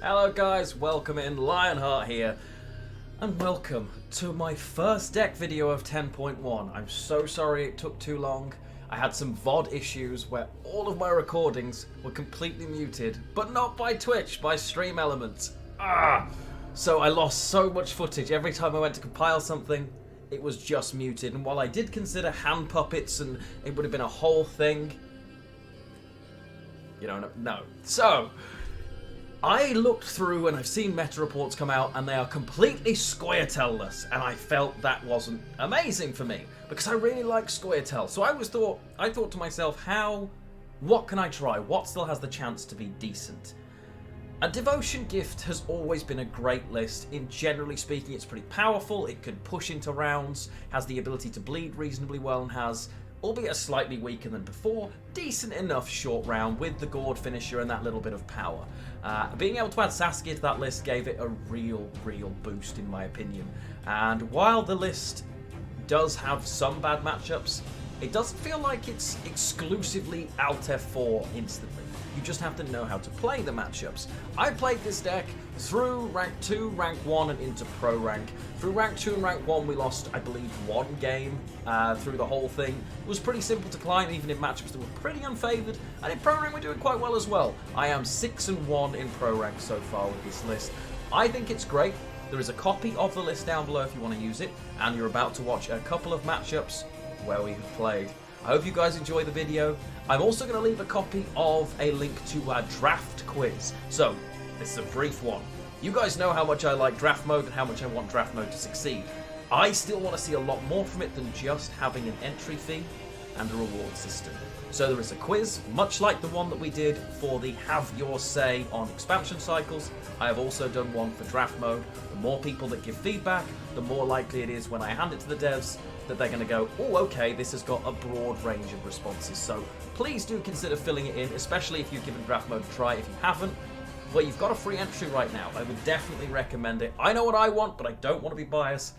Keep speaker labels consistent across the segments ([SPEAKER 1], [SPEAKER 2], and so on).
[SPEAKER 1] Hello guys, welcome in, Lionheart here, and welcome to my first deck video of 10.1. I'm so sorry it took too long. I had some VOD issues where all of my recordings were completely muted, but not by Twitch, by Stream Elements. So I lost so much footage. Every time I went to compile something, it was just muted, and while I did consider hand puppets and it would have been a whole thing, you know, no. So I looked through and I've seen meta reports come out and they are completely scoia'tael-less, and I felt that wasn't amazing for me because I really like scoia'tael. So I thought to myself, what can I try? What still has the chance to be decent? A Devotion Gift has always been a great list. Generally speaking, it's pretty powerful. It can push into rounds, has the ability to bleed reasonably well, and has, albeit slightly weaker than before, decent enough short round with the Gourd finisher and that little bit of power. Being able to add Saskia to that list gave it a real boost in my opinion. And while the list does have some bad matchups, it doesn't feel like it's exclusively Alt F4 instantly. You just have to know how to play the matchups. I played this deck through rank 2, rank 1 and into pro rank. Through rank 2 and rank 1 we lost, I believe, one game through the whole thing. It was pretty simple to climb even in matchups that were pretty unfavoured, and in pro rank we're doing quite well as well. I am 6-1 in pro rank so far with this list. I think it's great. There is a copy of the list down below if you want to use it, and you're about to watch a couple of matchups where we have played. I hope you guys enjoy the video. I'm also going to leave a copy of a link to our draft quiz. So, this is a brief one. You guys know how much I like draft mode and how much I want draft mode to succeed. I still want to see a lot more from it than just having an entry fee and a reward system. So there is a quiz, much like the one that we did for the Have Your Say on expansion cycles. I have also done one for draft mode. The more people that give feedback, the more likely it is when I hand it to the devs that they're going to go, oh, okay, this has got a broad range of responses. So please do consider filling it in, especially if you've given draft mode a try. If you haven't, well, you've got a free entry right now. I would definitely recommend it. I know what I want, but I don't want to be biased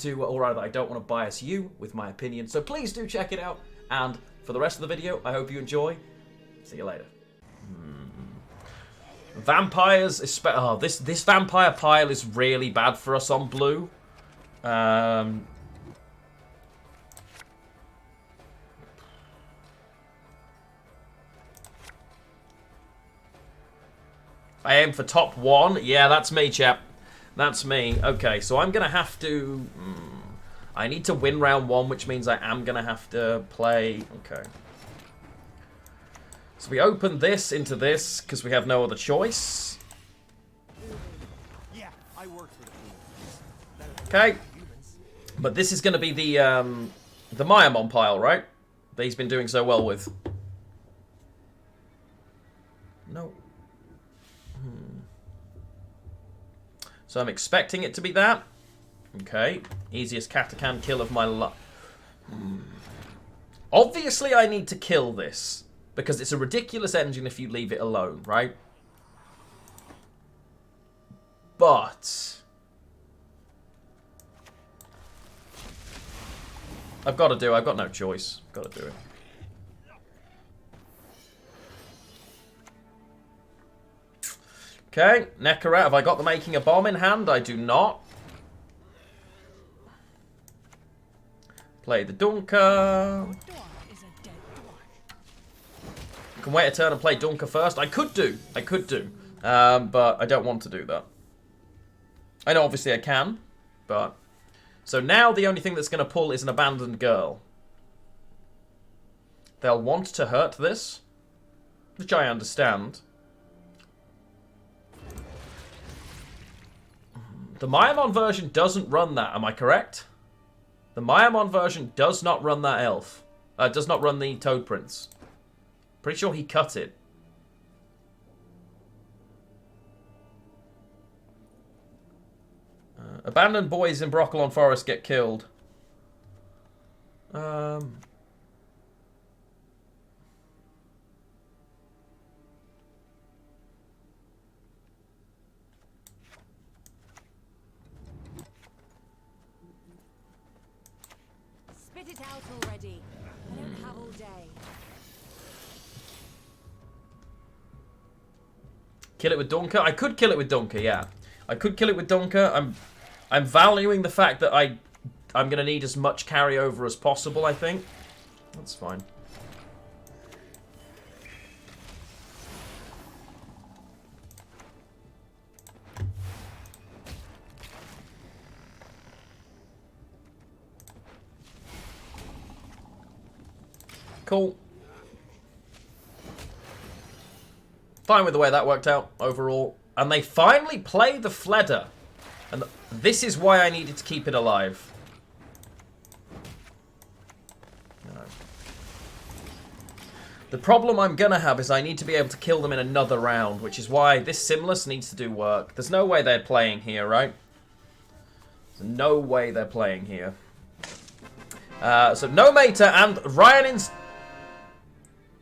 [SPEAKER 1] or rather, I don't want to bias you with my opinion. So please do check it out. And for the rest of the video, I hope you enjoy. See you later. Vampires, this vampire pile is really bad for us on blue. I aim for top 1. Yeah, that's me, chap. That's me. Okay, so I'm going to have to... I need to win round 1, which means I am going to have to play... Okay. So we open this into this, because we have no other choice. Okay. But this is going to be the Mayamon pile, right? That he's been doing so well with. No. So I'm expecting it to be that. Okay. Easiest Katakan kill of my life. Obviously, I need to kill this. Because it's a ridiculous engine if you leave it alone, right? But I've got no choice. Got to do it. Okay, Nekarat, have I got the making a bomb in hand? I do not. Play the Dunker. Can wait a turn and play Dunker first. I could do. But I don't want to do that. I know obviously I can, but... So now the only thing that's going to pull is an Abandoned Girl. They'll want to hurt this, which I understand. The Mayamon version doesn't run that, am I correct? The Mayamon version does not run that elf. Does not run the Toad Prince. Pretty sure he cut it. Abandoned boys in Broccolon Forest get killed.
[SPEAKER 2] Spit it out already. I don't have all day.
[SPEAKER 1] Kill it with Dunker? I could kill it with Dunker, yeah. I could kill it with Dunker. I'm valuing the fact that I'm going to need as much carryover as possible, I think. That's fine. Cool. Fine with the way that worked out overall. And they finally play the Fleder. And this is why I needed to keep it alive. No. The problem I'm going to have is I need to be able to kill them in another round, which is why this Simless needs to do work. There's no way they're playing here, right? There's no way they're playing here. So No Mater and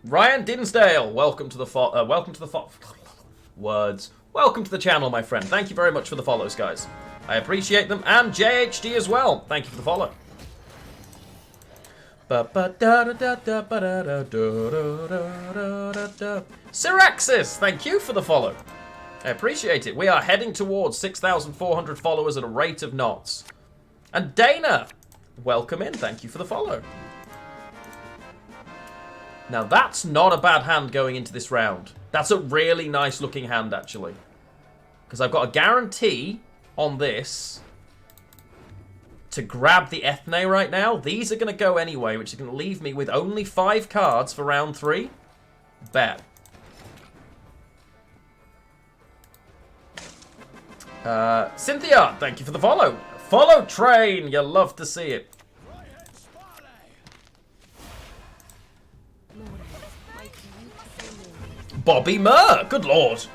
[SPEAKER 1] Ryan Dinsdale, welcome to the words. Welcome to the channel, my friend. Thank you very much for the follows, guys. I appreciate them. And JHD as well. Thank you for the follow. Syraxis, thank you for the follow. I appreciate it. We are heading towards 6,400 followers at a rate of knots. And Dana, welcome in. Thank you for the follow. Now, that's not a bad hand going into this round. That's a really nice looking hand, actually. Because I've got a guarantee on this to grab the Ethne right now. These are going to go anyway, which is going to leave me with only 5 cards for round 3. Bet. Cynthia, thank you for the follow. Follow train, you love to see it. Bobby Murr, good lord.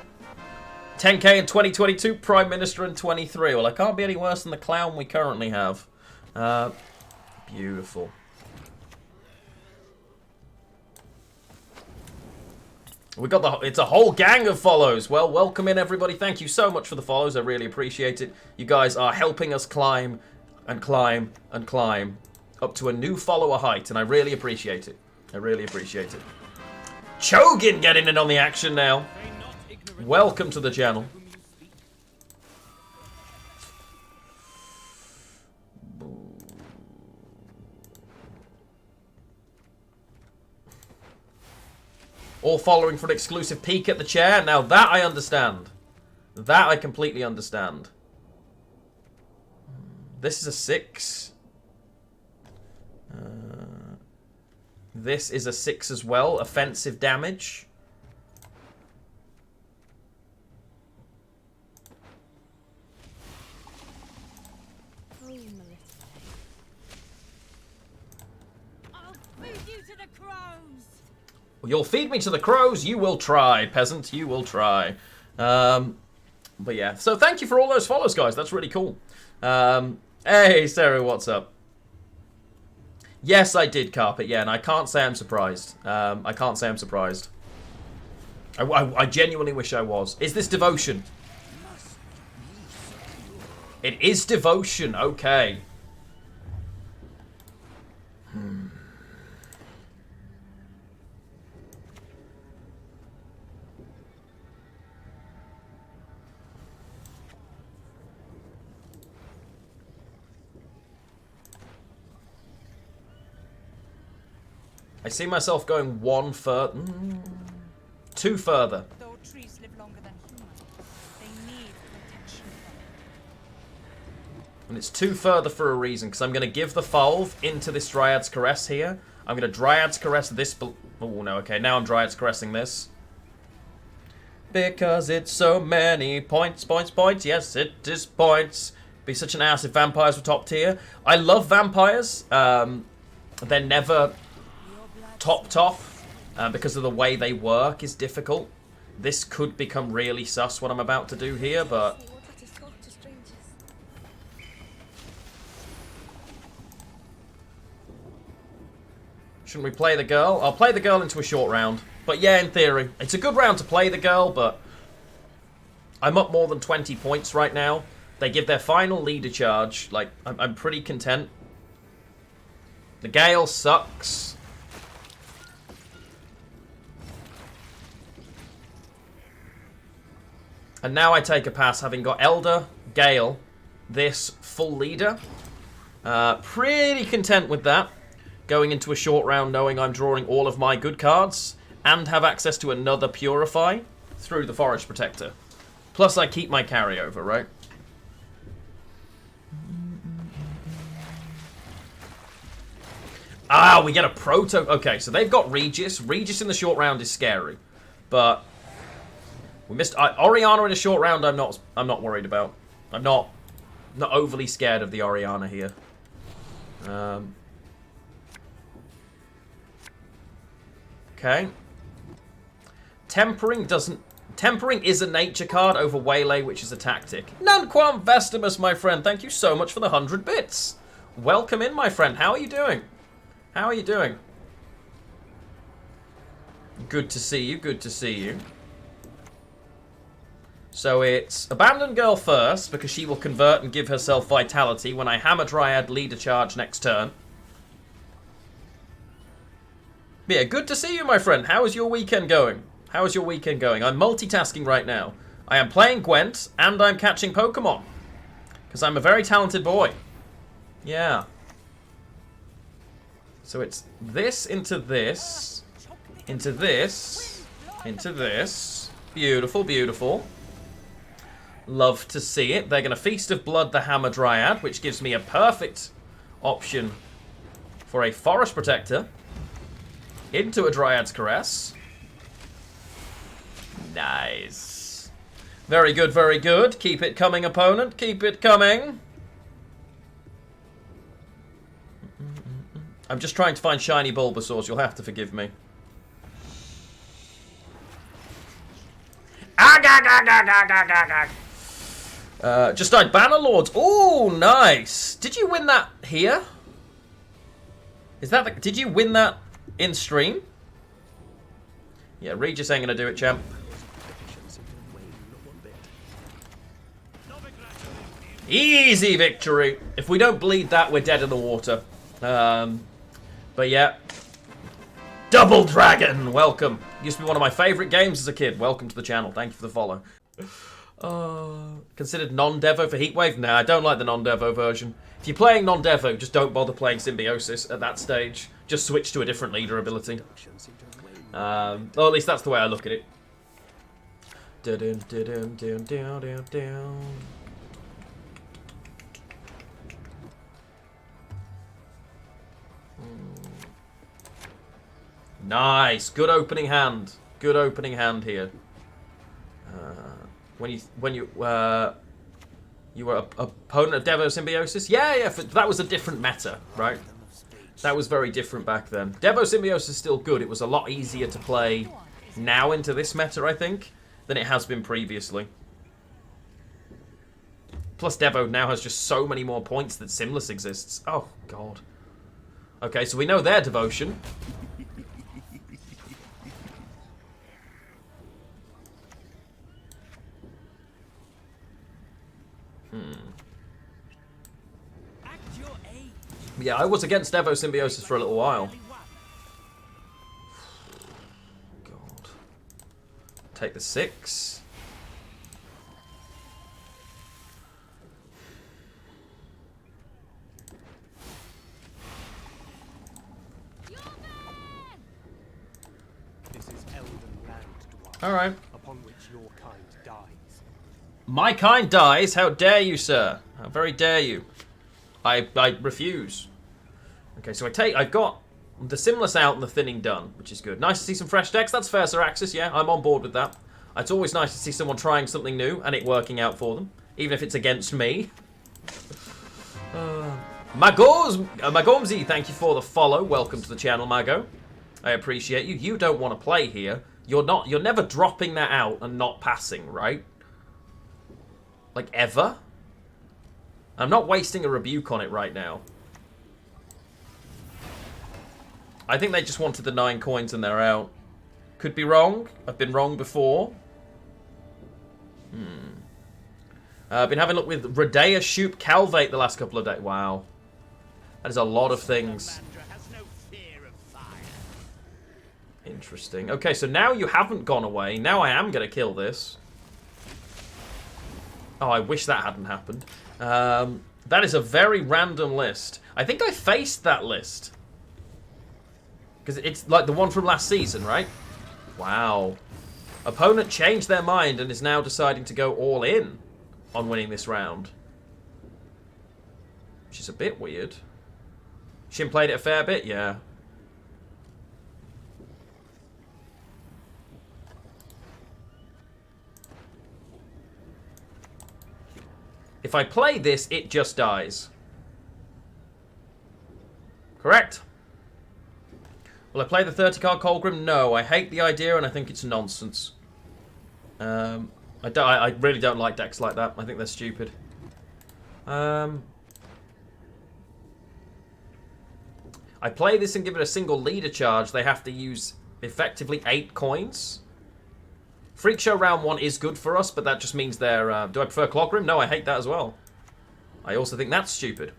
[SPEAKER 1] 10k in 2022, Prime Minister in 23. Well, I can't be any worse than the clown we currently have. Beautiful. We got it's a whole gang of follows. Well, welcome in everybody. Thank you so much for the follows. I really appreciate it. You guys are helping us climb and climb and climb up to a new follower height, and I really appreciate it. I really appreciate it. Chogin getting in on the action now. Welcome to the channel. All following for an exclusive peek at the chair. Now that I understand. That I completely understand. This is a 6. This is a 6 as well. Offensive damage.
[SPEAKER 2] I'll feed you to the crows.
[SPEAKER 1] Well, you'll feed me to the crows. You will try, peasant. You will try. But yeah. So thank you for all those follows, guys. That's really cool. Hey, Sarah, what's up? Yes, I did, Carpet, yeah, and I can't say I'm surprised. I can't say I'm surprised. I genuinely wish I was. Is this devotion? It is devotion, okay. I see myself going 1 further. 2 further.
[SPEAKER 2] Though trees live longer than humans, they need protection.
[SPEAKER 1] And it's 2 further for a reason, because I'm going to give the Falve into this Dryad's Caress here. I'm going to Dryad's Caress this... Oh, no, okay, now I'm Dryad's Caressing this. Because it's so many points. Yes, it is points. Be such an ass if vampires were top tier. I love vampires. They're never... topped off because of the way they work is difficult. This could become really sus what I'm about to do here, but shouldn't we play the girl? I'll play the girl into a short round. But yeah, in theory, it's a good round to play the girl, but I'm up more than 20 points right now. They give their final leader charge. Like, I'm pretty content. The Gale sucks. And now I take a pass, having got Elder, Gale, this full leader. Pretty content with that. Going into a short round knowing I'm drawing all of my good cards and have access to another Purify through the Forest Protector. Plus I keep my carryover, right? Ah, we get a Proto... Okay, so they've got Regis. Regis in the short round is scary. But we missed... Oriana in a short round I'm not worried about. I'm not overly scared of the Oriana here. Okay. Tempering is a nature card over Waylay, which is a tactic. Nunquam Vestimus, my friend. Thank you so much for the 100 bits. Welcome in, my friend. How are you doing? How are you doing? Good to see you. Good to see you. So it's Abandoned Girl first, because she will convert and give herself Vitality when I Hammer Dryad leader charge next turn. But yeah, good to see you, my friend. How is your weekend going? How is your weekend going? I'm multitasking right now. I am playing Gwent, and I'm catching Pokemon. Because I'm a very talented boy. Yeah. So it's this into this, into this, into this. Beautiful, beautiful. Love to see it. They're going to Feast of Blood the Hammer Dryad, which gives me a perfect option for a Forest Protector into a Dryad's Caress. Nice. Very good, very good. Keep it coming, opponent. Keep it coming. I'm just trying to find shiny Bulbasaurs. You'll have to forgive me. Just died Banner Lords. Oh, nice. Did you win that here? Is that the, did you win that in stream? Yeah, Regis ain't gonna do it, champ. Easy victory. If we don't bleed that, we're dead in the water. But yeah. Double Dragon, welcome. Used to be one of my favourite games as a kid. Welcome to the channel. Thank you for the follow. Considered non-Devo for Heatwave? Nah, I don't like the non-Devo version. If you're playing non-Devo, just don't bother playing Symbiosis at that stage. Just switch to a different leader ability. Well, at least that's the way I look at it. Nice, good opening hand. Good opening hand here. When you were opponent of Devo Symbiosis? Yeah, that was a different meta, right? That was very different back then. Devo Symbiosis is still good. It was a lot easier to play now into this meta, I think, than it has been previously. Plus, Devo now has just so many more points that Simless exists. Oh, God. Okay, so we know their devotion. Yeah, I was against Devo Symbiosis for a little while. God. Take the 6.
[SPEAKER 3] This is Elden land, Dwarf,
[SPEAKER 1] Alright.
[SPEAKER 3] upon which your kind dies.
[SPEAKER 1] My kind dies? How dare you, sir? How very dare you? I refuse. Okay, so I've got the Simless out and the Thinning done, which is good. Nice to see some fresh decks. That's fair, Sir Axis. Yeah, I'm on board with that. It's always nice to see someone trying something new and it working out for them, even if it's against me. Magomzi, thank you for the follow. Welcome to the channel, Mago. I appreciate you. You don't want to play here. You're never dropping that out and not passing, right? Like, ever? I'm not wasting a rebuke on it right now. I think they just wanted the 9 coins and they're out. Could be wrong. I've been wrong before. I've been having a look with Redea, Shoop, Calvate the last couple of days. Wow. That is a lot of things. Interesting. Okay, so now you haven't gone away. Now I am going to kill this. Oh, I wish that hadn't happened. That is a very random list. I think I faced that list. Because it's like the one from last season, right? Wow. Opponent changed their mind and is now deciding to go all in on winning this round. Which is a bit weird. Shin played it a fair bit? Yeah. If I play this, it just dies. Correct? Will I play the 30-card Colgrim? No, I hate the idea and I think it's nonsense. I really don't like decks like that. I think they're stupid. I play this and give it a single leader charge. They have to use effectively 8 coins. Freak Show round 1 is good for us, but that just means they're... do I prefer Clockroom? No, I hate that as well. I also think that's stupid.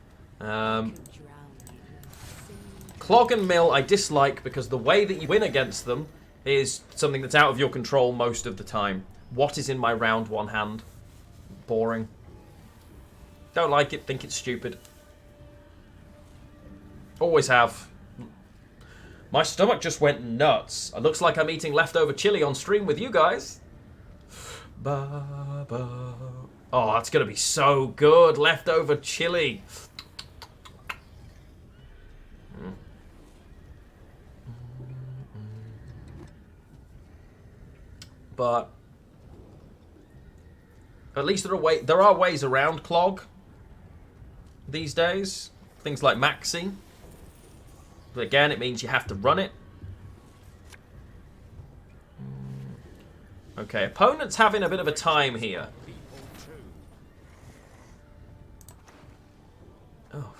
[SPEAKER 1] Clog and Mill I dislike because the way that you win against them is something that's out of your control most of the time. What is in my round 1 hand? Boring. Don't like it, think it's stupid. Always have. My stomach just went nuts. It looks like I'm eating leftover chili on stream with you guys. Oh, that's going to be so good. Leftover chili. But at least there are ways around Clog these days. Things like Maxi. But again, it means you have to run it. Okay, opponent's having a bit of a time here. Oh.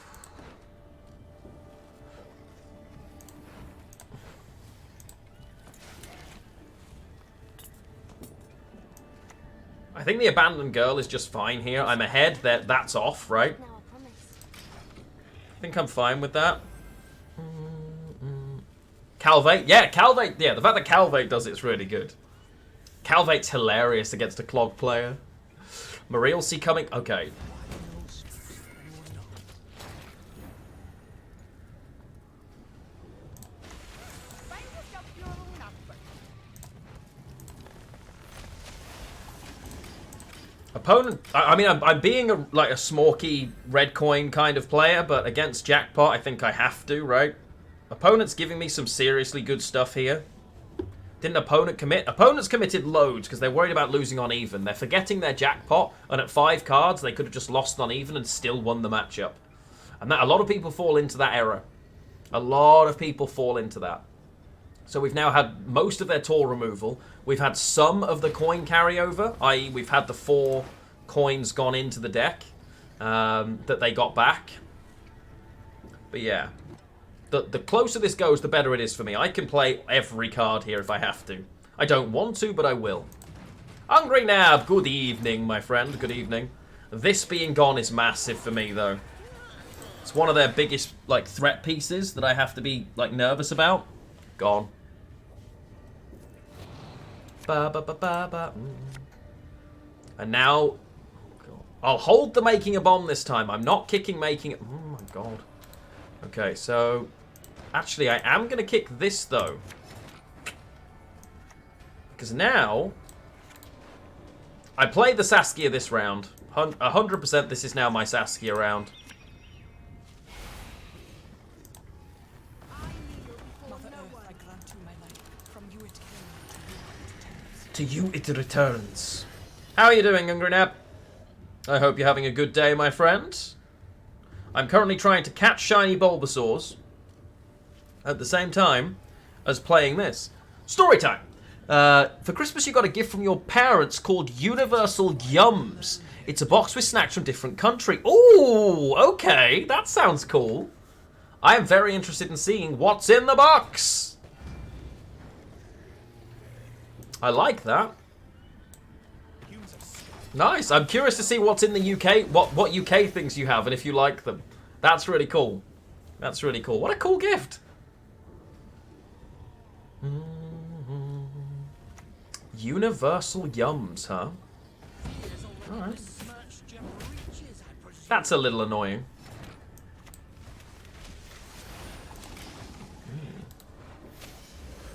[SPEAKER 1] I think the abandoned girl is just fine here. I'm ahead. That's off, right? I think I'm fine with that. Calvate? Yeah, Calvate. Yeah, the fact that Calvate does it's really good. Calvate's hilarious against a Clog player. Mariel see coming. Okay. Opponent, I mean, I'm being like a smoky red coin kind of player, but against Jackpot, I think I have to, right? Opponent's giving me some seriously good stuff here. Didn't opponent commit? Opponent's committed loads because they're worried about losing on even. They're forgetting their Jackpot, and at 5 cards, they could have just lost on even and still won the matchup. And that, a lot of people fall into that error. A lot of people fall into that. So we've now had most of their tool removal. We've had some of the coin carryover, i.e. we've had the 4 coins gone into the deck that they got back. But yeah, the closer this goes, the better it is for me. I can play every card here if I have to. I don't want to, but I will. Hungry Nab, good evening, my friend, good evening. This being gone is massive for me, though. It's one of their biggest, like, threat pieces that I have to be, like, nervous about. Gone. And now, I'll hold the making a bomb this time. I'm not kicking making it. Oh my god. Okay, so actually I am going to kick this though. Because now I played the Saskia this round. 100% this is now my Saskia round. To you it returns. How are you doing, Ungrenap? I hope you're having a good day, my friend. I'm currently trying to catch shiny Bulbasaurs at the same time as playing this. Story time. For Christmas, you got a gift from your parents called Universal Yums. It's a box with snacks from different countries. Ooh, okay, that sounds cool. I am very interested in seeing what's in the box. I like that. Nice. I'm curious to see what's in the UK, what UK things you have, and if you like them. That's really cool. That's really cool. What a cool gift. Universal Yums, huh? Alright. That's a little annoying.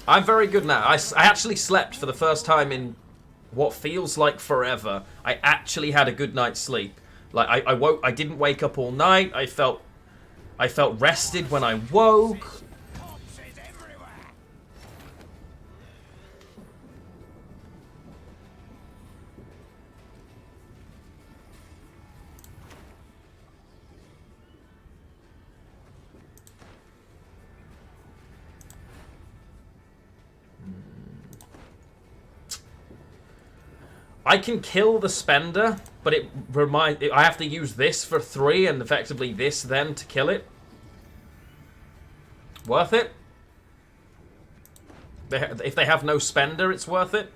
[SPEAKER 1] I'm very good now. I actually slept for the first time in what feels like forever. I actually had a good night's sleep. Like I didn't wake up all night. I felt rested when I woke. I can kill the spender, but I have to use this for 3 and effectively this then to kill it. Worth it? If they have no spender, it's worth it.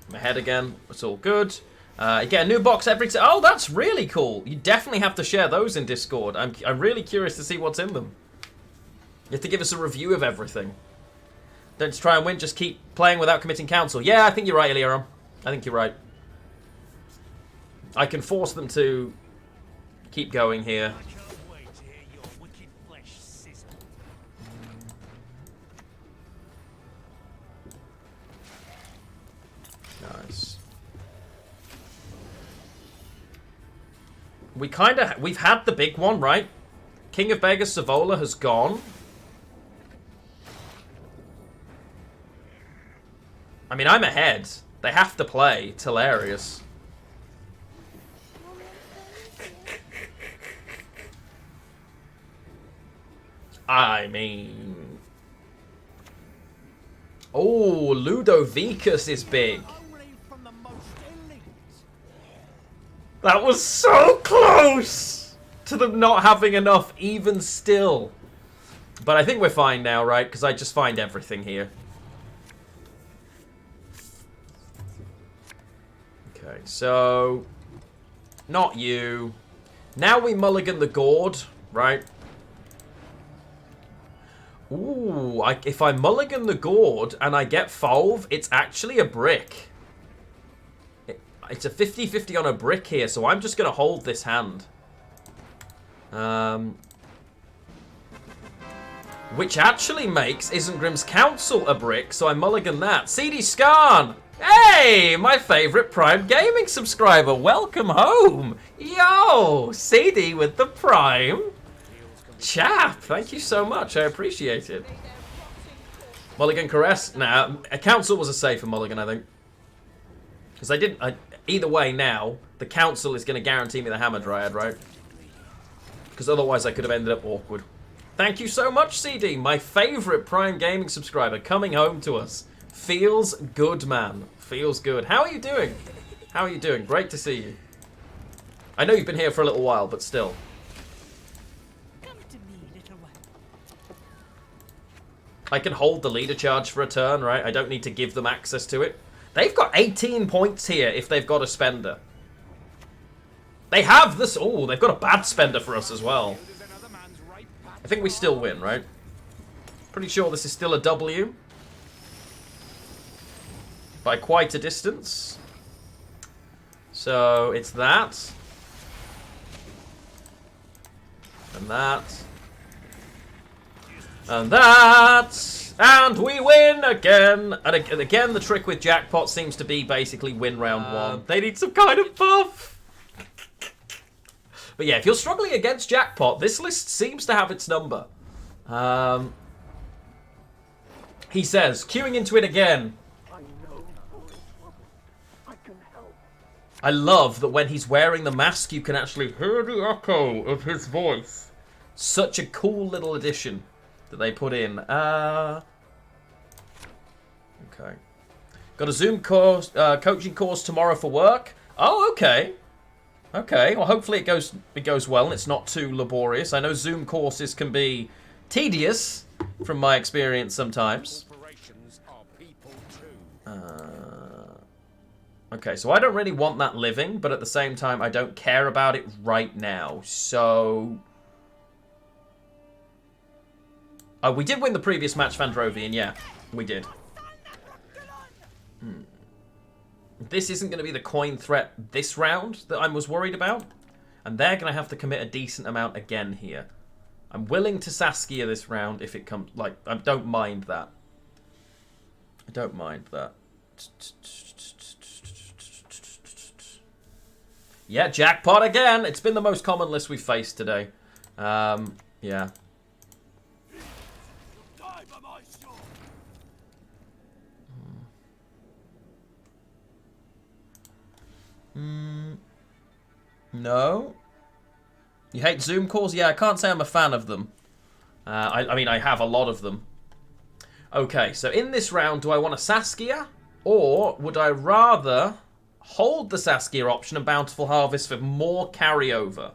[SPEAKER 1] I'm ahead again. It's all good. You get a new box every time. Oh, that's really cool. You definitely have to share those in Discord. I'm really curious to see what's in them. You have to give us a review of everything. Don't just try and win, just keep playing without committing counsel. Yeah, I think you're right, Eliaram. I think you're right. I can force them to keep going here. Nice. We've had the big one, right? King of Beggars Savola has gone. I mean, I'm ahead. They have to play. It's hilarious. I mean... Oh, Ludovicus is big. That was so close to them not having enough, even still. But I think we're fine now, right? Because I just find everything here. Okay, so... Not you. Now we mulligan the gourd, right? Ooh, if I mulligan the gourd and I get Fulv, it's actually a brick. It's a 50-50 on a brick here, so I'm just going to hold this hand. Which actually makes Isengrim's Council a brick, so I mulligan that. CD Skarn! Hey, my favourite Prime Gaming subscriber, welcome home! Yo, CD with the Prime. Chap, thank you so much, I appreciate it. Mulligan Caress? Nah, a Council was a safer mulligan, I think. Because either way now, the Council is going to guarantee me the Hammer Dryad, right? Because otherwise I could have ended up awkward. Thank you so much, CD, my favourite Prime Gaming subscriber, coming home to us. Feels good, man. Feels good. How are you doing? How are you doing? Great to see you. I know you've been here for a little while, but still.
[SPEAKER 2] Come to me, little one.
[SPEAKER 1] I can hold the leader charge for a turn, right? I don't need to give them access to it. They've got 18 points here if they've got a spender. They have this. Oh, they've got a bad spender for us as well. I think we still win, right? Pretty sure this is still a W. By quite a distance. So, it's that. And that. And that. And we win again. And again, the trick with Jackpot seems to be basically win round 1. They need some kind of buff. But yeah, if you're struggling against Jackpot, this list seems to have its number. He says, queuing into it again. I love that when he's wearing the mask, you can actually hear the echo of his voice. Such a cool little addition that they put in. Okay. Got a Zoom course, coaching course tomorrow for work. Oh, okay. Okay. Well, hopefully it goes well and it's not too laborious. I know Zoom courses can be tedious, from my experience sometimes. Okay, so I don't really want that living, but at the same time, I don't care about it right now. So... We did win the previous match, Vandrovian, yeah. We did. This isn't going to be the coin threat this round that I was worried about. And they're going to have to commit a decent amount again here. I'm willing to Saskia this round if it comes... Like, I don't mind that. I don't mind that. Yeah, Jackpot again. It's been the most common list we've faced today. Yeah. No. You hate Zoom calls? Yeah, I can't say I'm a fan of them. I mean, I have a lot of them. Okay, so in this round, do I want a Saskia? Or would I rather hold the Saskia option and Bountiful Harvest for more carryover?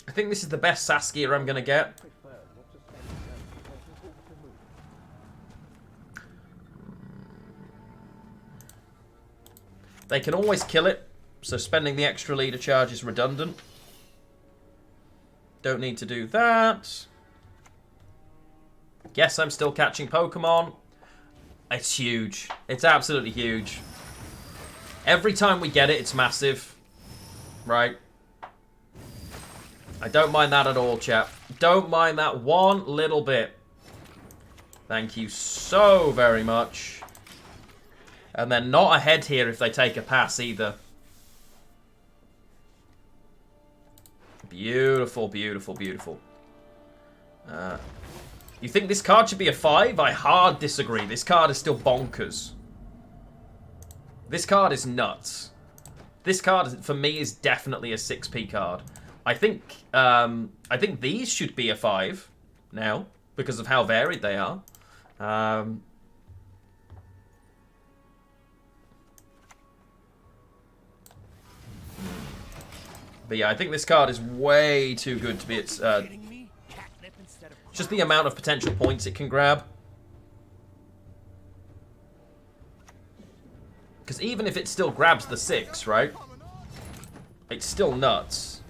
[SPEAKER 1] I think this is the best Saskia I'm going to get. They can always kill it, so spending the extra leader charge is redundant. Don't need to do that. Guess I'm still catching Pokemon. It's huge. It's absolutely huge. Every time we get it, it's massive. Right? I don't mind that at all, chap. Don't mind that one little bit. Thank you so very much. And they're not ahead here if they take a pass either. Beautiful, beautiful, beautiful. You think this card should be a 5? I hard disagree. This card is still bonkers. This card is nuts. This card, for me, is definitely a 6p card. I think these should be a 5 now because of how varied they are. But yeah, I think this card is way too good to be its... just the amount of potential points it can grab. Because even if it still grabs the 6, right? It's still nuts.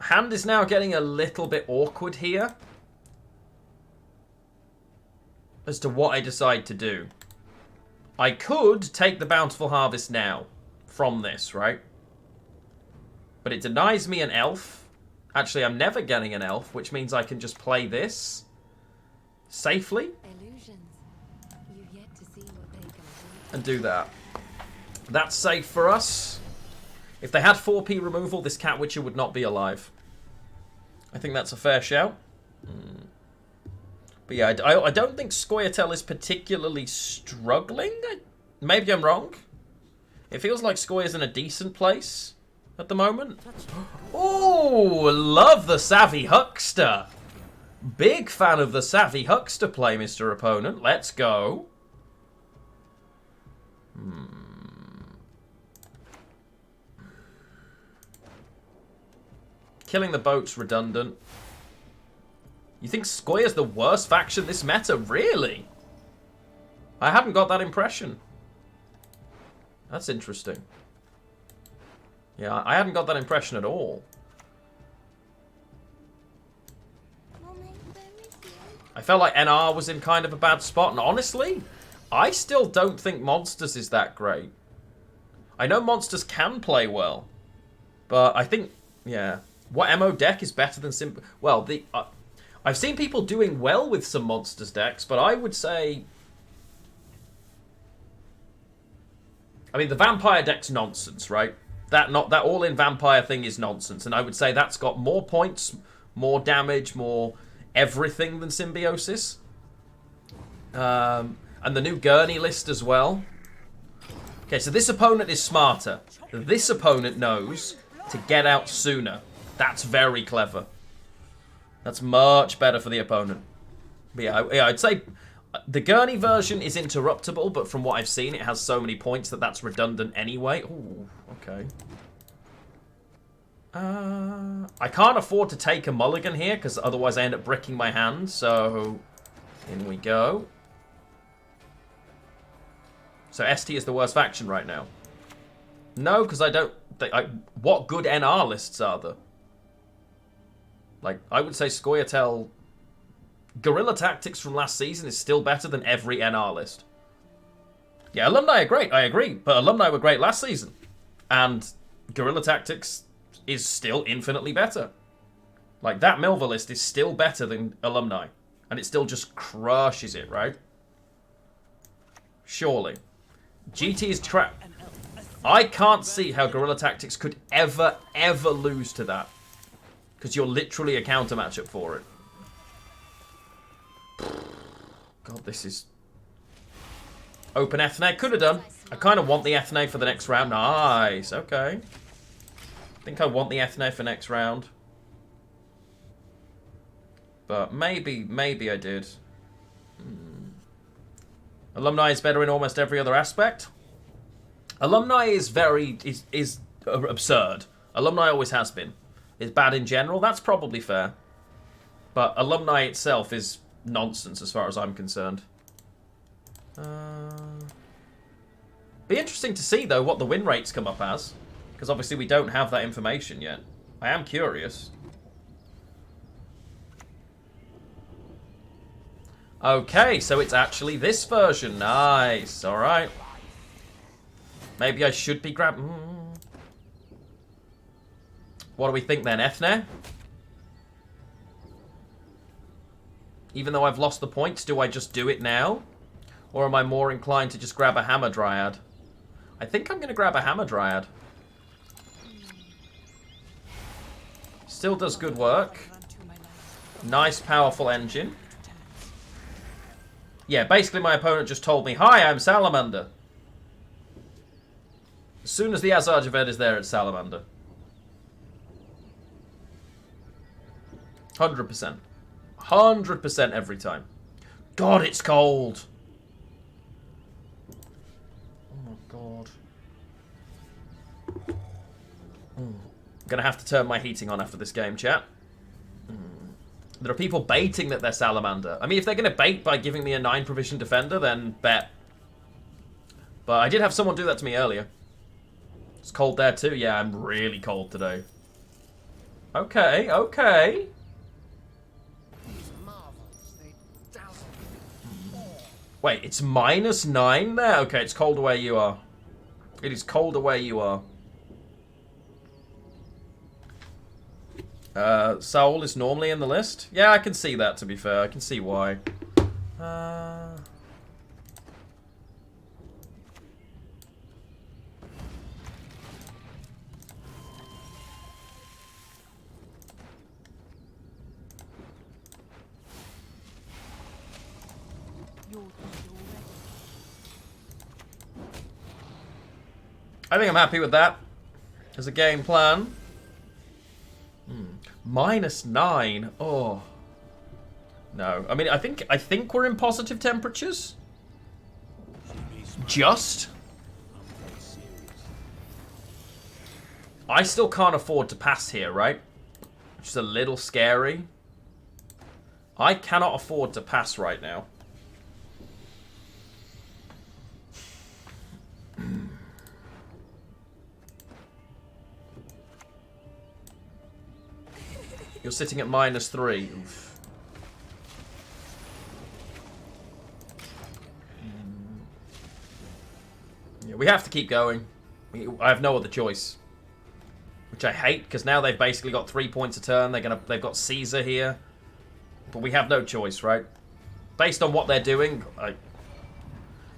[SPEAKER 1] Hand is now getting a little bit awkward here. As to what I decide to do. I could take the Bountiful Harvest now. From this, right? But it denies me an elf. Actually, I'm never getting an elf, which means I can just play this. Safely. And do that. That's safe for us. If they had 4p removal, this Cat Witcher would not be alive. I think that's a fair shout. But yeah, I don't think scoia'tael is particularly struggling. Maybe I'm wrong. It feels like Scoy is in a decent place at the moment. Oh, love the Savvy Huckster. Big fan of the Savvy Huckster play, Mr. Opponent. Let's go. Killing the boat's redundant. You think Scoy is the worst faction this meta? Really? I haven't got that impression. That's interesting. Yeah, I hadn't got that impression at all. I felt like NR was in kind of a bad spot, and honestly, I still don't think Monsters is that great. I know Monsters can play well, but I think, yeah, what MO deck is better than Simp... Well, I've seen people doing well with some Monsters decks, but I would say... I mean, the Vampire deck's nonsense, right? That all-in Vampire thing is nonsense, and I would say that's got more points, more damage, more everything than Symbiosis. And the new Gurney list as well. Okay, so this opponent is smarter. This opponent knows to get out sooner. That's very clever. That's much better for the opponent. But yeah, I'd say the Gurney version is interruptible, but from what I've seen, it has so many points that that's redundant anyway. Ooh, okay. I can't afford to take a mulligan here, because otherwise I end up bricking my hand, so in we go. So ST is the worst faction right now. No, because I don't... what good NR lists are there? Like, I would say scoia'tael... Guerrilla Tactics from last season is still better than every NR list. Yeah, Alumni are great, I agree. But Alumni were great last season. And Guerrilla Tactics is still infinitely better. Like, that Milva list is still better than Alumni. And it still just crushes it, right? Surely. GT is trapped. I can't see how Guerrilla Tactics could ever lose to that. Because you're literally a counter matchup for it. God, this is... Open Ethne. Could have done. I kind of want the Ethne for the next round. Nice. Okay. I think I want the Ethne for next round. But maybe I did. Alumni is better in almost every other aspect. Alumni is very... is absurd. Alumni always has been. Is bad in general. That's probably fair. But Alumni itself is nonsense as far as I'm concerned. Be interesting to see, though, what the win rates come up as. Because obviously we don't have that information yet. I am curious. Okay, so it's actually this version. Nice. Alright. Maybe I should be grabbing... What do we think then? Ethne? Even though I've lost the points, do I just do it now? Or am I more inclined to just grab a Hammer Dryad? I think I'm going to grab a Hammer Dryad. Still does good work. Nice, powerful engine. Yeah, basically my opponent just told me, "Hi, I'm Salamander." As soon as the Azar Javed is there, it's Salamander. 100%. 100% every time. God, it's cold. Oh my god. I'm gonna have to turn my heating on after this game, chat. There are people baiting that they're Salamander. I mean, if they're gonna bait by giving me a 9 provision defender, then bet. But I did have someone do that to me earlier. It's cold there too. Yeah, I'm really cold today. Okay, okay. Wait, it's -9 there? Okay, it's colder where you are. It is colder where you are. Saul is normally in the list? Yeah, I can see that, to be fair. I can see why. I think I'm happy with that as a game plan. -9. Oh. No. I mean, I think we're in positive temperatures. Just. I still can't afford to pass here, right? Which is a little scary. I cannot afford to pass right now. You're sitting at -3. Oof. Yeah, we have to keep going. I have no other choice. Which I hate, because now they've basically got 3 points a turn. They've got Caesar here. But we have no choice, right? Based on what they're doing,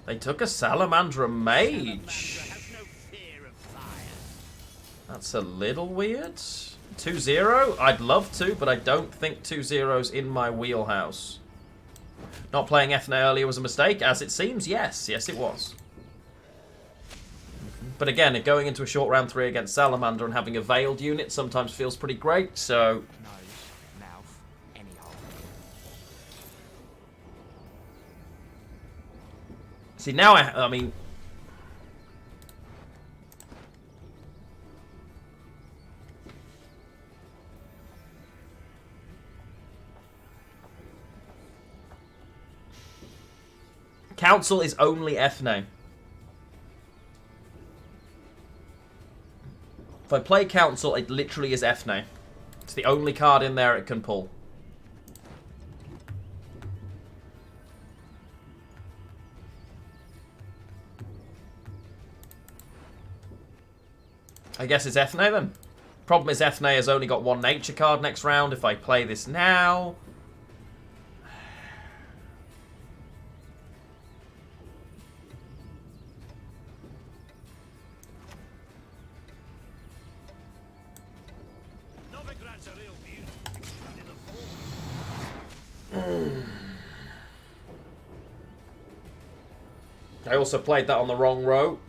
[SPEAKER 1] they took a Salamander Mage. That's a little weird. 2-0? I'd love to, but I don't think 2-0's in my wheelhouse. Not playing Ethne earlier was a mistake, as it seems. Yes, yes it was. But again, going into a short round 3 against Salamander and having a veiled unit sometimes feels pretty great, so... See, now I mean... Council is only Ethne. If I play Council, it literally is Ethne. It's the only card in there it can pull. I guess it's Ethne then. Problem is Ethne has only got one nature card next round. If I play this now... I also played that on the wrong row.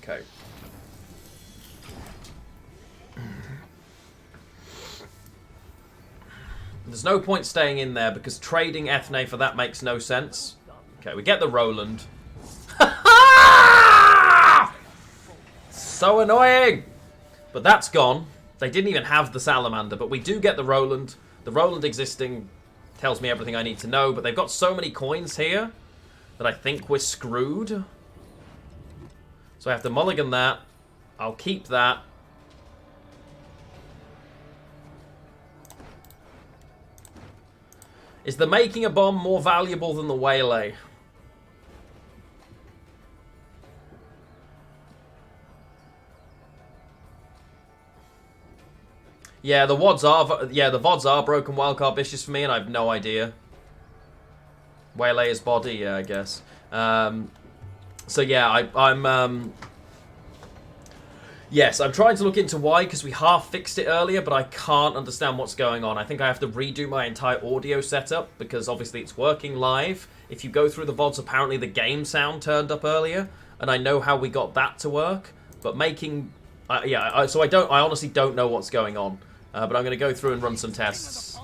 [SPEAKER 1] Okay. There's no point staying in there because trading Ethne for that makes no sense. Okay, we get the Roland. So annoying! But that's gone. They didn't even have the Salamander, but we do get the Roland. The Roland existing tells me everything I need to know, but they've got so many coins here that I think we're screwed. So I have to mulligan that. I'll keep that. Is the making a bomb more valuable than the waylay? Yeah, the VODs are broken wildcard vicious for me, and I have no idea. Waylayer's body, yeah, I guess. So yeah, yes, I'm trying to look into why, because we half fixed it earlier, but I can't understand what's going on. I think I have to redo my entire audio setup, because obviously it's working live. If you go through the VODs, apparently the game sound turned up earlier, and I know how we got that to work. But making... so I honestly don't know what's going on. But I'm going to go through and run some tests.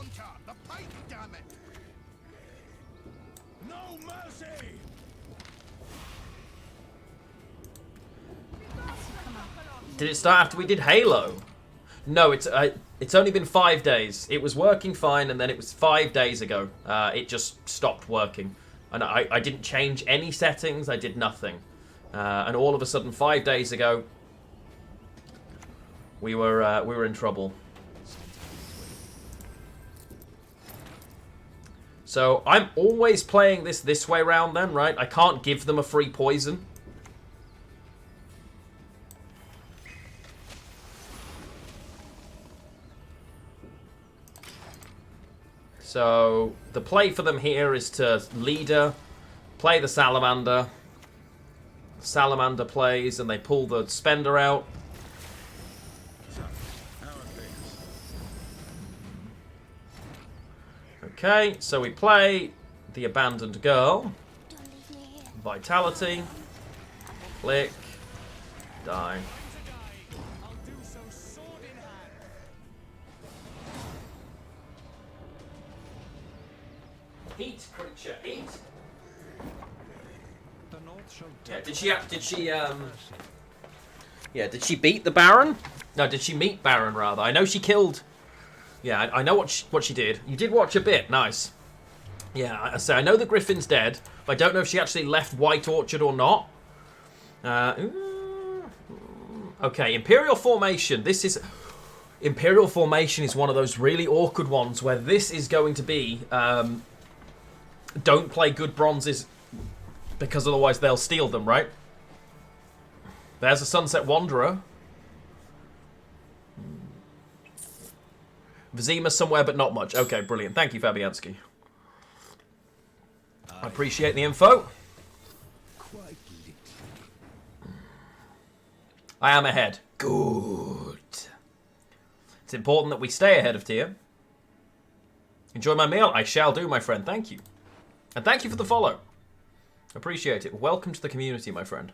[SPEAKER 1] Did it start after we did Halo? No, it's only been 5 days. It was working fine, and then it was 5 days ago. It just stopped working. And I didn't change any settings. I did nothing. And all of a sudden, 5 days ago, we were in trouble. So I'm always playing this way round then, right? I can't give them a free poison. So the play for them here is to leader, play the Salamander. Salamander plays and they pull the spender out. Okay, so we play the Abandoned Girl. Vitality. Click. Die. Heat, creature, heat. Yeah, did she beat the Baron? No, did she meet Baron rather? I know she killed. Yeah, I know what she did. You did watch a bit, nice. Yeah, I know the Griffin's dead, but I don't know if she actually left White Orchard or not. Okay, Imperial Formation. Imperial Formation is one of those really awkward ones where this is going to be don't play good bronzes because otherwise they'll steal them, right? There's a Sunset Wanderer. Vizima somewhere, but not much. Okay, brilliant. Thank you, Fabianski. I appreciate the info. I am ahead. Good. It's important that we stay ahead of tier. Enjoy my meal? I shall do, my friend. Thank you. And thank you for the follow. Appreciate it. Welcome to the community, my friend.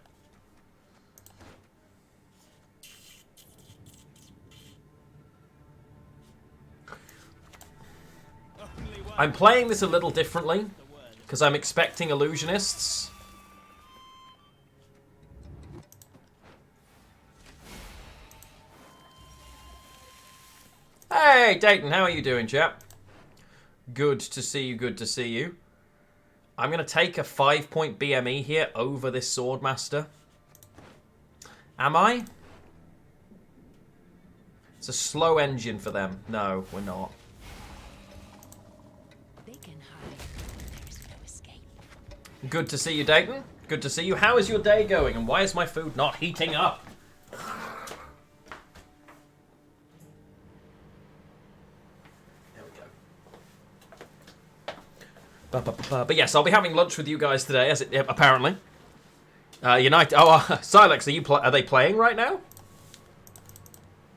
[SPEAKER 1] I'm playing this a little differently because I'm expecting Illusionists. Hey, Dayton, how are you doing, chap? Good to see you, good to see you. I'm going to take a 5-point BME here over this Swordmaster. Am I? It's a slow engine for them. No, we're not.
[SPEAKER 2] They can hide. There's no escape.
[SPEAKER 1] Good to see you, Dayton. Good to see you. How is your day going? And why is my food not heating up? But yes, I'll be having lunch with you guys today, as it apparently. United. Oh, Silex, are they playing right now?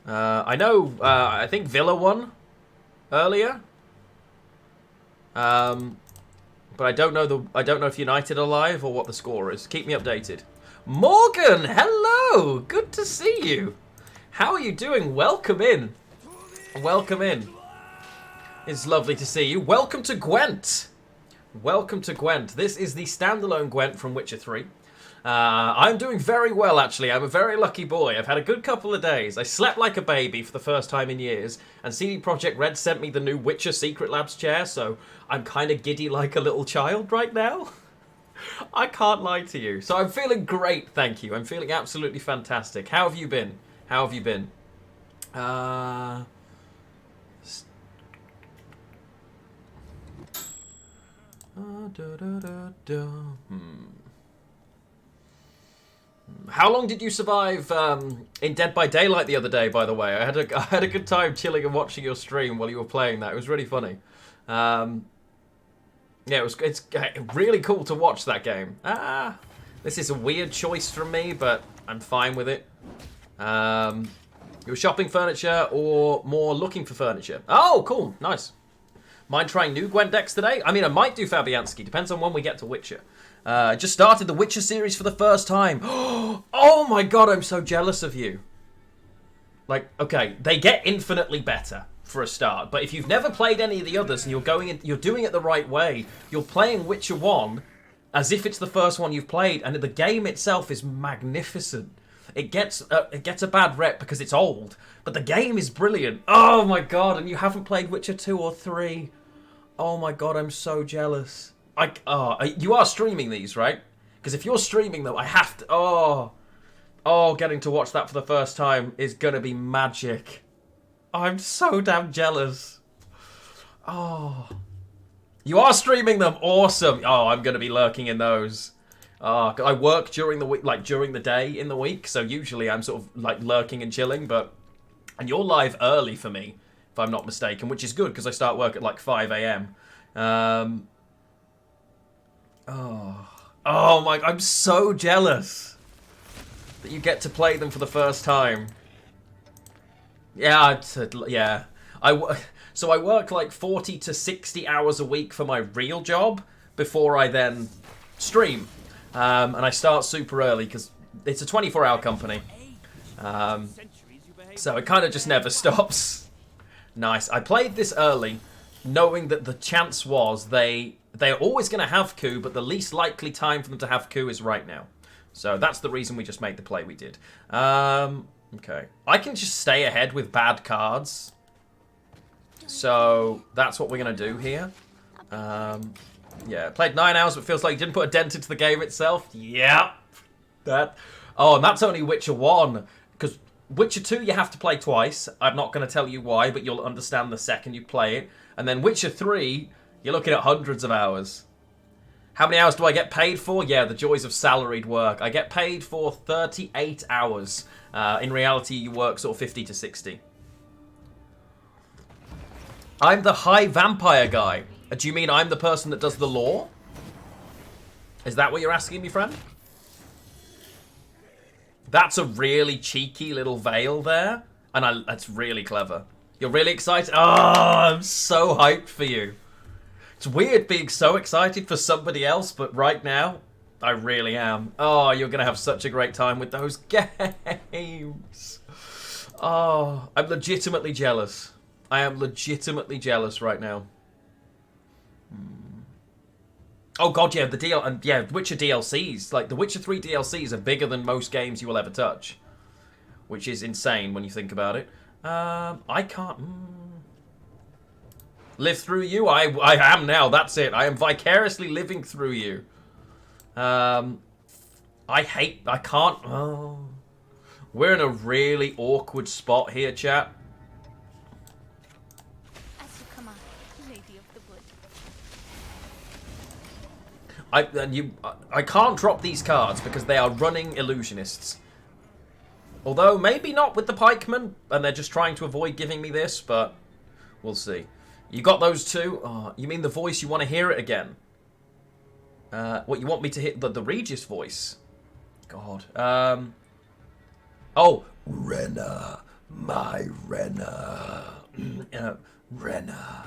[SPEAKER 1] I know. I think Villa won earlier. But I don't know if United are live or what the score is. Keep me updated. Morgan, hello. Good to see you. How are you doing? Welcome in. Welcome in. It's lovely to see you. Welcome to Gwent. Welcome to Gwent. This is the standalone Gwent from Witcher 3. I'm doing very well, actually. I'm a very lucky boy. I've had a good couple of days. I slept like a baby for the first time in years, and CD Projekt Red sent me the new Witcher Secret Labs chair, so I'm kind of giddy like a little child right now. I can't lie to you. So I'm feeling great, thank you. I'm feeling absolutely fantastic. How have you been? How have you been? How long did you survive in Dead by Daylight the other day, by the way? I had a good time chilling and watching your stream while you were playing that. It was really funny. Yeah, it's really cool to watch that game. This is a weird choice from me, but I'm fine with it. You were shopping furniture or more looking for furniture? Oh, cool. Nice. Mind trying new Gwent decks today? I mean, I might do Fabianski. Depends on when we get to Witcher. I just started the Witcher series for the first time. Oh my god, I'm so jealous of you. Like, okay, they get infinitely better for a start. But if you've never played any of the others and you're doing it the right way, you're playing Witcher 1 as if it's the first one you've played, and the game itself is magnificent. It gets a bad rep because it's old, but the game is brilliant. Oh my god, and you haven't played Witcher 2 or 3. Oh my god, I'm so jealous. You are streaming these, right? Because if you're streaming them, I have to... getting to watch that for the first time is going to be magic. I'm so damn jealous. Oh. You are streaming them. Awesome. Oh, I'm going to be lurking in those. I work during the week, like during the day in the week, so usually I'm sort of like lurking and chilling, and you're live early for me, if I'm not mistaken, which is good because I start work at like 5 a.m. Oh my, I'm so jealous that you get to play them for the first time. Yeah, yeah. So I work like 40 to 60 hours a week for my real job before I then stream. And I start super early because it's a 24-hour company. So it kind of just never stops. Nice. I played this early, knowing that the chance was they're always going to have coup, but the least likely time for them to have coup is right now. So that's the reason we just made the play we did. Okay. I can just stay ahead with bad cards. So that's what we're going to do here. Yeah, played 9 hours, but feels like you didn't put a dent into the game itself. Yeah. Oh, and that's only Witcher 1. Because Witcher 2 you have to play twice. I'm not going to tell you why, but you'll understand the second you play it. And then Witcher 3, you're looking at hundreds of hours. How many hours do I get paid for? Yeah, the joys of salaried work. I get paid for 38 hours. In reality, you work sort of 50 to 60. I'm the high vampire guy. Do you mean I'm the person that does the lore? Is that what you're asking me, friend? That's a really cheeky little veil there. And that's really clever. You're really excited? Oh, I'm so hyped for you. It's weird being so excited for somebody else, but right now, I really am. Oh, you're going to have such a great time with those games. Oh, I'm legitimately jealous. I am legitimately jealous right now. Oh god, yeah, Witcher DLCs. Like, the Witcher 3 DLCs are bigger than most games you will ever touch. Which is insane when you think about it. I can't... Live through you? I am now. That's it. I am vicariously living through you. I can't... Oh. We're in a really awkward spot here, chat.
[SPEAKER 2] As you command, Lady of the Wood.
[SPEAKER 1] I can't drop these cards because they are running Illusionists. Although, maybe not with the pikemen, and they're just trying to avoid giving me this, but we'll see. You got those two? Oh, you mean the voice? You want to hear it again? What, you want me to hit the Regis voice? God. Oh, Renna, my Renna. Renna,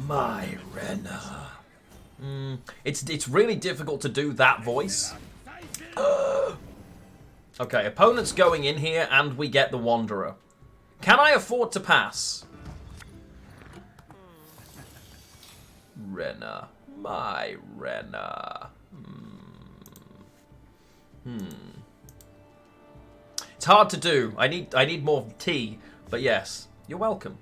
[SPEAKER 1] my Renna. It's really difficult to do that voice. Okay, opponent's going in here, and we get the Wanderer. Can I afford to pass? Renna, my Renna. It's hard to do. I need more tea, but yes, you're welcome.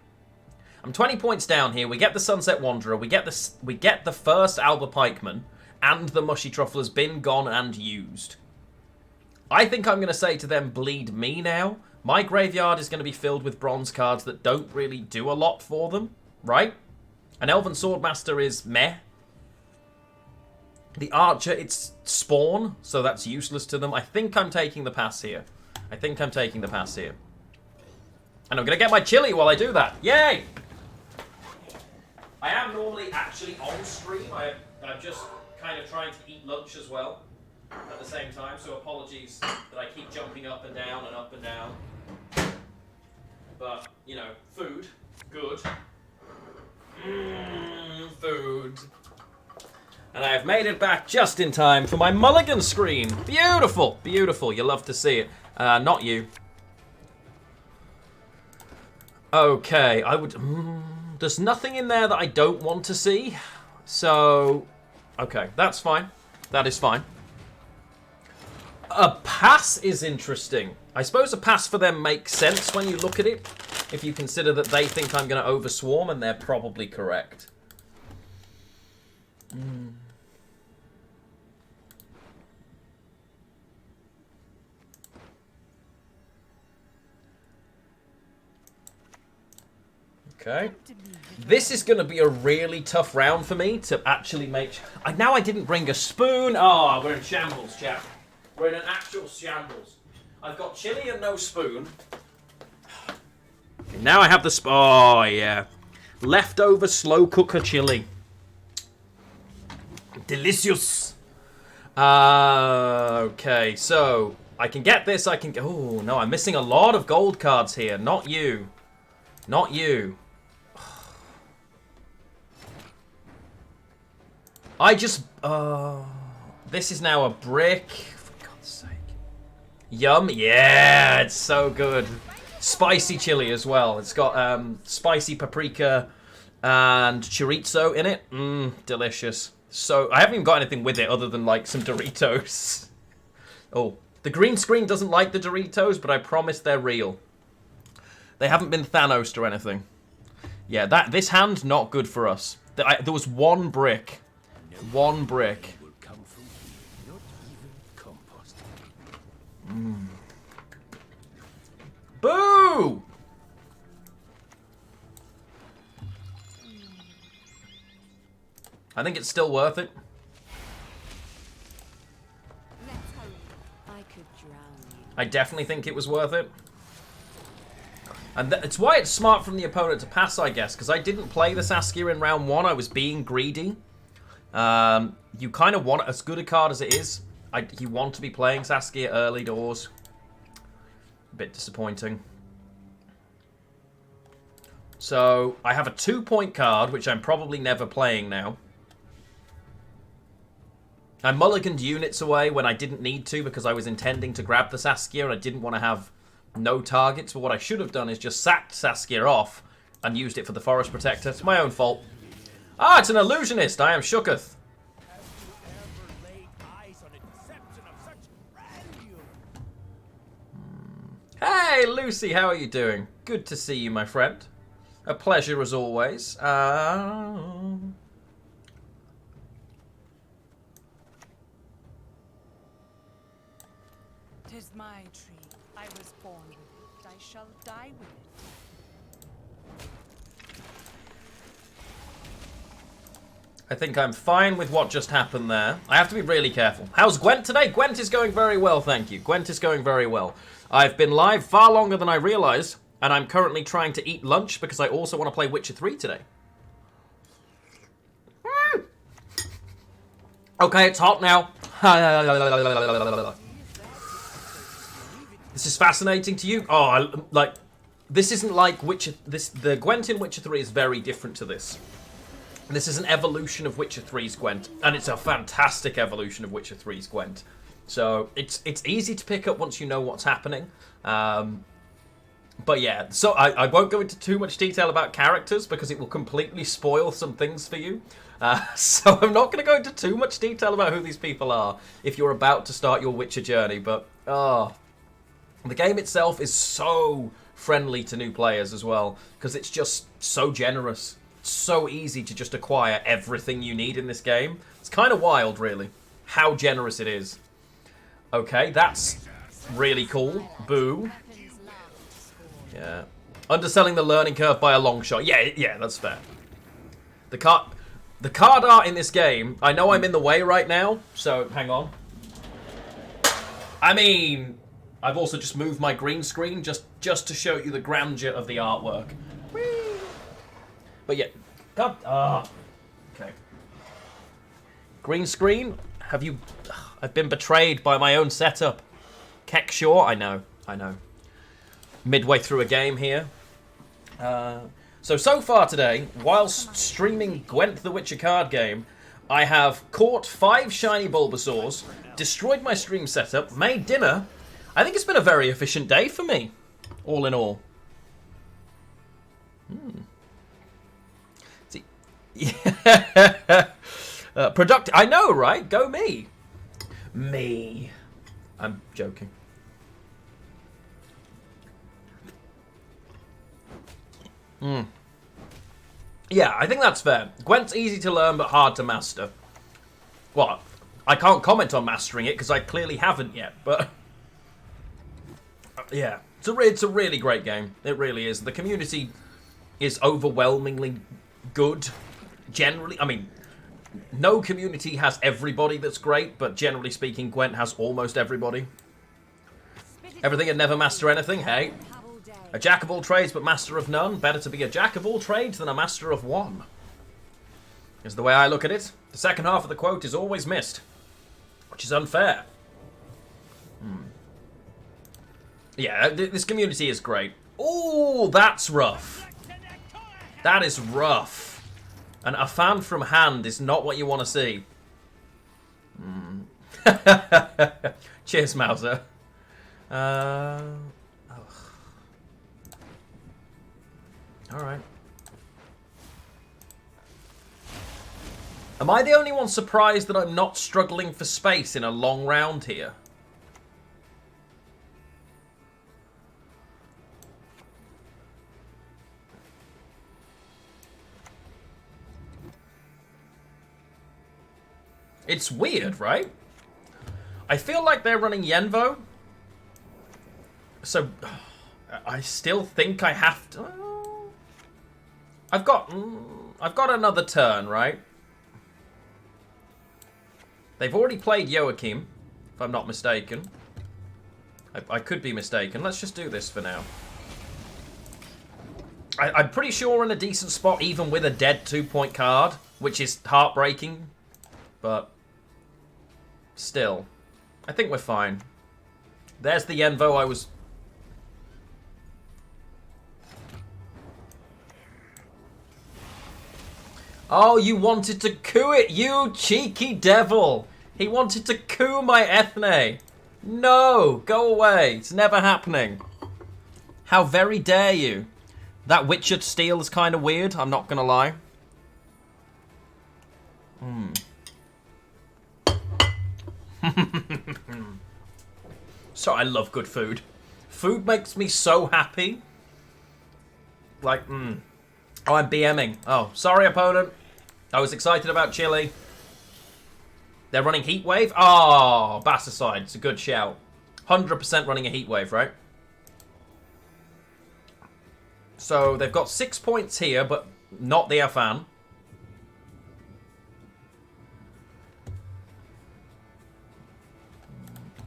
[SPEAKER 1] I'm 20 points down here. We get the Sunset Wanderer. We get the first Alba Pikeman, and the Mushy Truffle has been gone and used. I think I'm going to say to them, bleed me now. My graveyard is going to be filled with bronze cards that don't really do a lot for them, right? An Elven Swordmaster is meh. The Archer, it's spawn, so that's useless to them. I think I'm taking the pass here. And I'm going to get my chili while I do that. Yay! I am normally actually on stream. I'm just kind of trying to eat lunch as well at the same time, so apologies that I keep jumping up and down and up and down. But, you know, food, good. Food. And I have made it back just in time for my mulligan screen. Beautiful, beautiful. You love to see it. Not you. Okay, I would... there's nothing in there that I don't want to see. So, okay, that's fine. That is fine. A pass is interesting. I suppose a pass for them makes sense when you look at it. If you consider that they think I'm going to overswarm, and they're probably correct. Okay. This is going to be a really tough round for me to actually make... Now I didn't bring a spoon. Oh, we're in shambles, chap. We're in an actual shambles. I've got chili and no spoon. Okay, now I have the oh, yeah. Leftover slow cooker chili. Delicious. Okay, so I can get this. I can... Oh, no, I'm missing a lot of gold cards here. Not you. Not you. I just... this is now a brick. For God's sake. Yum. Yeah, it's so good. Spicy chili as well. It's got spicy paprika and chorizo in it. Delicious. So, I haven't even got anything with it other than, like, some Doritos. Oh, the green screen doesn't like the Doritos, but I promise they're real. They haven't been Thanos or anything. Yeah, this hand, not good for us. There was one brick. One brick. Boo! I think it's still worth it. I definitely think it was worth it. And it's why it's smart from the opponent to pass, I guess, because I didn't play the Saskia in round 1. I was being greedy. You kind of want as good a card as it is. You want to be playing Saskia early doors. A bit disappointing. So, I have a 2-point card, which I'm probably never playing now. I mulliganed units away when I didn't need to because I was intending to grab the Saskia and I didn't want to have no targets. But what I should have done is just sacked Saskia off and used it for the Forest Protector. It's my own fault. Ah, it's an Illusionist. I am shooketh. Hey, Lucy, how are you doing? Good to see you, my friend. A pleasure as always.
[SPEAKER 2] Tis my tree. I was born with it. I shall die with it.
[SPEAKER 1] I think I'm fine with what just happened there. I have to be really careful. How's Gwent today? Gwent is going very well, thank you. Gwent is going very well. I've been live far longer than I realised, and I'm currently trying to eat lunch because I also want to play Witcher 3 today. Okay, it's hot now. This is fascinating to you? Oh, this isn't like Witcher... The Gwent in Witcher 3 is very different to this. This is an evolution of Witcher 3's Gwent, and it's a fantastic evolution of Witcher 3's Gwent. So it's easy to pick up once you know what's happening. But yeah, so I won't go into too much detail about characters because it will completely spoil some things for you. So I'm not going to go into too much detail about who these people are if you're about to start your Witcher journey. But the game itself is so friendly to new players as well because it's just so generous. So easy to just acquire everything you need in this game. It's kind of wild, really, how generous it is. Okay, that's really cool. Boo. Yeah. Underselling the learning curve by a long shot. Yeah, that's fair. The card art in this game, I know I'm in the way right now, so hang on. I mean, I've also just moved my green screen just to show you the grandeur of the artwork. Whee! But yeah, okay. Green screen, I've been betrayed by my own setup. Keck Shaw, I know. Midway through a game here. So far today, whilst streaming Gwent the Witcher card game, I have caught 5 shiny Bulbasaurs, destroyed my stream setup, made dinner. I think it's been a very efficient day for me, all in all. Yeah. Productive. I know, right? Go me. Me. I'm joking. Yeah, I think that's fair. Gwent's easy to learn but hard to master. Well, I can't comment on mastering it because I clearly haven't yet, but yeah, it's a really great game. It really is. The community is overwhelmingly good. Generally, I mean, no community has everybody that's great, but generally speaking, Gwent has almost everybody. Everything and never master anything, hey. A jack of all trades, but master of none. Better to be a jack of all trades than a master of one. Is the way I look at it. The second half of the quote is always missed, which is unfair. Yeah, this community is great. Oh, that's rough. That is rough. And a fan from hand is not what you want to see. Cheers, Mauser. Alright. Am I the only one surprised that I'm not struggling for space in a long round here? It's weird, right? I feel like they're running Yenvo. So, I still think I have to... I've got another turn, right? They've already played Joachim, if I'm not mistaken. I could be mistaken. Let's just do this for now. I'm pretty sure we're in a decent spot, even with a dead 2-point card, which is heartbreaking. But still, I think we're fine. There's the Yenvo I was... Oh, you wanted to coup it, you cheeky devil! He wanted to coup my Ethne! No! Go away! It's never happening. How very dare you? That Witcher steal is kind of weird, I'm not gonna lie. So I love good food. Food makes me so happy. Like, Oh, I'm BMing. Oh, sorry, opponent. I was excited about Chile. They're running Heat Wave. Oh, Bassicide. It's a good shout. 100% running a Heat Wave, right? So they've got 6 points here, but not the Afan.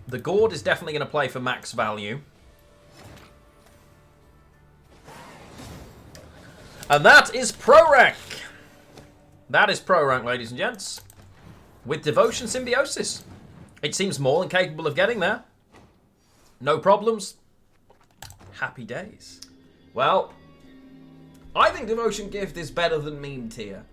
[SPEAKER 1] The Gord is definitely going to play for max value. And that is Pro Rank. That is Pro Rank, ladies and gents. With Devotion Symbiosis. It seems more than capable of getting there. No problems. Happy days. Well, I think Devotion Gift is better than Meme Tier.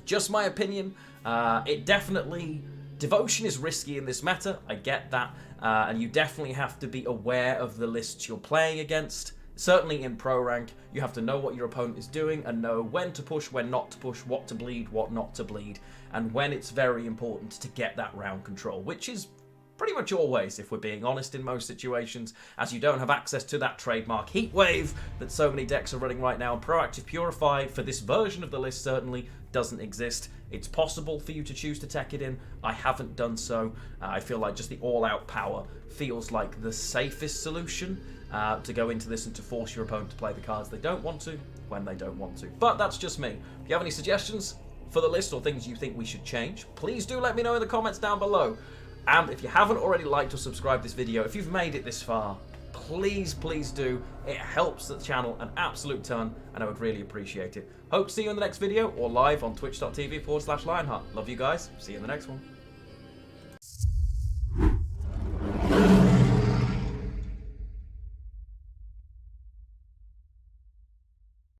[SPEAKER 1] Just my opinion. It definitely... Devotion is risky in this meta. I get that. And you definitely have to be aware of the lists you're playing against. Certainly in Pro Rank, you have to know what your opponent is doing and know when to push, when not to push, what to bleed, what not to bleed, and when it's very important to get that round control, which is pretty much always, if we're being honest, in most situations, as you don't have access to that trademark Heat Wave that so many decks are running right now. Proactive Purify, for this version of the list, certainly doesn't exist. It's possible for you to choose to tech it in. I haven't done so. I feel like just the all-out power feels like the safest solution to go into this and to force your opponent to play the cards they don't want to when they don't want to. But that's just me. If you have any suggestions for the list or things you think we should change, please do let me know in the comments down below. And if you haven't already liked or subscribed this video, if you've made it this far, please, please do. It helps the channel an absolute ton, and I would really appreciate it. Hope to see you in the next video or live on twitch.tv/Lionheart. Love you guys. See you in the next one.